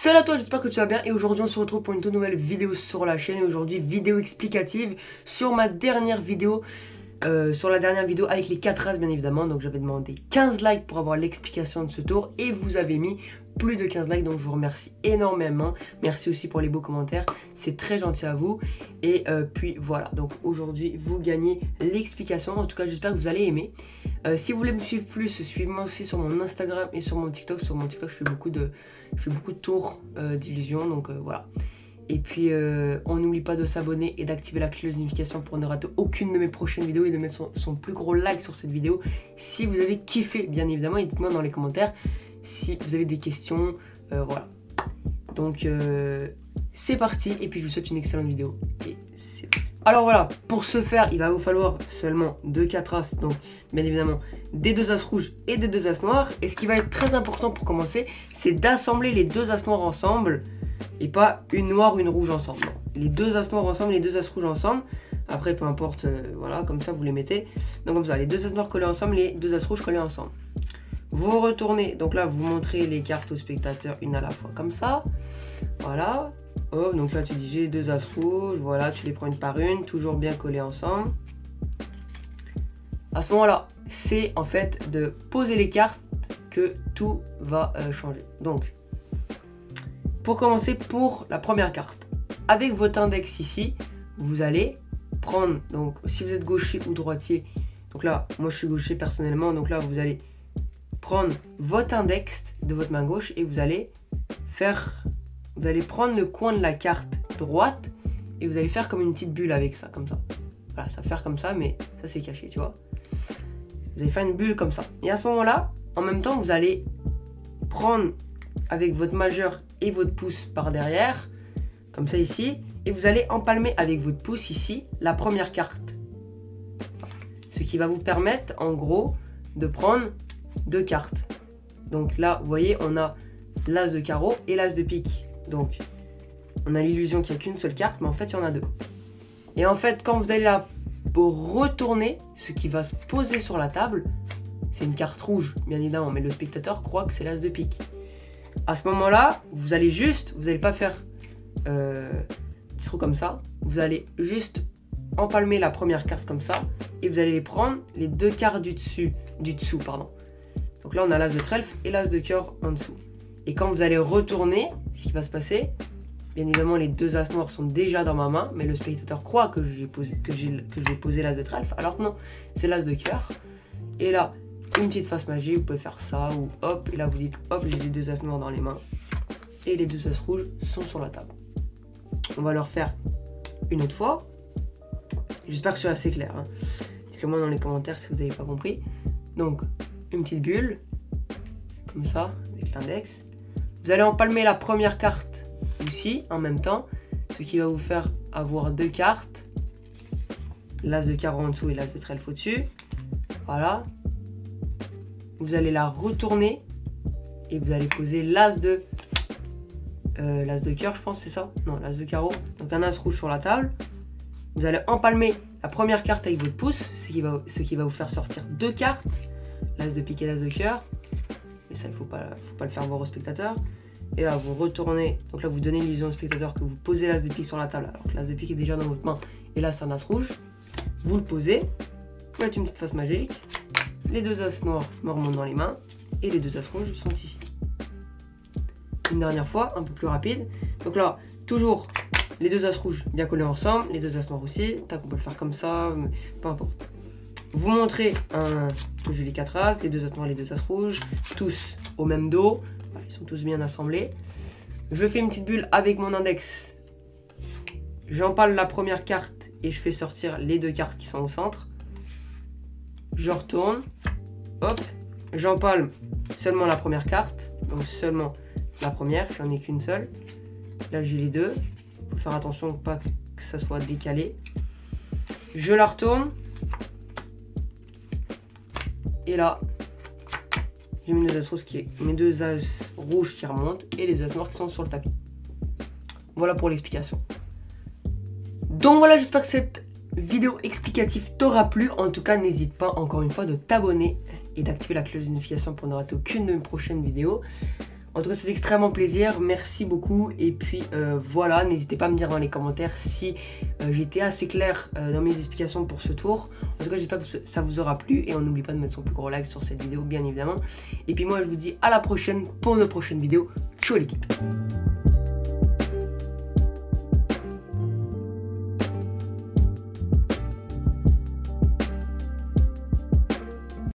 Salut à toi, j'espère que tu vas bien et aujourd'hui on se retrouve pour une toute nouvelle vidéo sur la chaîne. Et aujourd'hui vidéo explicative sur ma dernière vidéo, sur la dernière vidéo avec les 4 As bien évidemment. Donc j'avais demandé 15 likes pour avoir l'explication de ce tour et vous avez mis plus de 15 likes, donc je vous remercie énormément. Merci aussi pour les beaux commentaires, c'est très gentil à vous. Et puis voilà, donc aujourd'hui vous gagnez l'explication. En tout cas j'espère que vous allez aimer. Si vous voulez me suivre plus, suivez-moi aussi sur mon Instagram et sur mon TikTok. Sur mon TikTok je fais beaucoup de tours d'illusions, donc voilà. Et puis on n'oublie pas de s'abonner et d'activer la cloche de notification pour ne rater aucune de mes prochaines vidéos et de mettre son plus gros like sur cette vidéo si vous avez kiffé bien évidemment. Et dites-moi dans les commentaires si vous avez des questions, voilà. Donc c'est parti et puis je vous souhaite une excellente vidéo et c'est parti. Alors voilà, pour ce faire il va vous falloir seulement 4 As, donc bien évidemment des 2 As rouges et des 2 As noirs. Et ce qui va être très important pour commencer, c'est d'assembler les 2 As noirs ensemble et pas une noire une rouge ensemble. Non. Les 2 As noirs ensemble, les 2 As rouges ensemble. Après peu importe, voilà, comme ça vous les mettez. Donc comme ça, les 2 As noirs collés ensemble, les 2 As rouges collés ensemble. Vous retournez, donc là vous montrez les cartes aux spectateurs une à la fois comme ça. Voilà. Oh, donc là tu dis j'ai 2 As rouges, voilà, tu les prends une par une, toujours bien collés ensemble. À ce moment-là, c'est en fait de poser les cartes que tout va changer. Donc, pour commencer, pour la première carte, avec votre index ici, vous allez prendre, donc si vous êtes gaucher ou droitier, donc là, moi je suis gaucher personnellement, donc là vous allez prendre votre index de votre main gauche et vous allez prendre le coin de la carte droite et vous allez faire comme une petite bulle avec ça, comme ça. Voilà, ça va faire comme ça, mais ça c'est caché, tu vois. Vous allez faire une bulle comme ça. Et à ce moment-là, en même temps, vous allez prendre avec votre majeur et votre pouce par derrière, comme ça ici, et vous allez empalmer avec votre pouce ici la première carte. Ce qui va vous permettre, en gros, de prendre 2 cartes. Donc là, vous voyez, on a l'As de carreau et l'As de pique. Donc, on a l'illusion qu'il n'y a qu'une seule carte, mais en fait, il y en a 2. Et en fait, quand vous allez la retourner, ce qui va se poser sur la table, c'est une carte rouge, bien évidemment, mais le spectateur croit que c'est l'As de pique. À ce moment-là, vous allez pas faire petit trou comme ça, vous allez juste empalmer la première carte comme ça, et vous allez les prendre les 2 cartes du dessous, pardon. Donc là, on a l'As de trèfle et l'As de cœur en dessous. Et quand vous allez retourner, ce qui va se passer, bien évidemment, les 2 As noirs sont déjà dans ma main, mais le spectateur croit que j'ai posé l'As de trèfle, alors que non, c'est l'As de cœur. Et là, une petite face magique, vous pouvez faire ça, ou hop, et là vous dites, hop, j'ai les 2 As noirs dans les mains, et les 2 As rouges sont sur la table. On va leur faire une autre fois. J'espère que c'est assez clair, hein. Dites-le moi dans les commentaires si vous n'avez pas compris. Donc, une petite bulle, comme ça, avec l'index. Vous allez empalmer la première carte aussi en même temps, ce qui va vous faire avoir 2 cartes, l'As de carreau en dessous et l'As de trèfle au-dessus. Voilà. Vous allez la retourner et vous allez poser l'As de cœur, je pense, c'est ça? Non, l'As de carreau. Donc un As rouge sur la table. Vous allez empalmer la première carte avec votre pouce, ce qui va vous faire sortir 2 cartes, l'As de pique et l'As de cœur. Mais ça, il faut pas le faire voir au spectateur. Et là, vous retournez. Donc là, vous donnez l'illusion au spectateur que vous posez l'As de pique sur la table, alors que l'As de pique est déjà dans votre main. Et là, c'est un As rouge. Vous le posez. Vous faites une petite face magique. Les 2 As noirs me remontent dans les mains. Et les 2 As rouges sont ici. Une dernière fois, un peu plus rapide. Donc là, toujours les 2 As rouges bien collés ensemble. Les 2 As noirs aussi. Tac, on peut le faire comme ça. Peu importe. Vous montrez que j'ai les 4 As, les 2 As noirs, les 2 As rouges. Tous au même dos. Ils sont tous bien assemblés. Je fais une petite bulle avec mon index. J'empale la première carte et je fais sortir les 2 cartes qui sont au centre. Je retourne. Hop. J'empale seulement la première carte. Donc seulement la première. J'en ai qu'une seule. Là j'ai les 2. Il faut faire attention pas que ça soit décalé. Je la retourne. Et là, j'ai mes 2 As rouges qui remontent et les 2 As noirs qui sont sur le tapis. Voilà pour l'explication. Donc voilà, j'espère que cette vidéo explicative t'aura plu. En tout cas, n'hésite pas encore une fois de t'abonner et d'activer la cloche de notification pour ne rater aucune de mes prochaines vidéos. En tout cas, c'est extrêmement plaisir. Merci beaucoup. Et puis voilà, n'hésitez pas à me dire dans les commentaires si j'étais assez clair dans mes explications pour ce tour. En tout cas, j'espère que ça vous aura plu. Et on n'oublie pas de mettre son plus gros like sur cette vidéo, bien évidemment. Et puis moi, je vous dis à la prochaine pour une prochaine vidéo. Ciao l'équipe.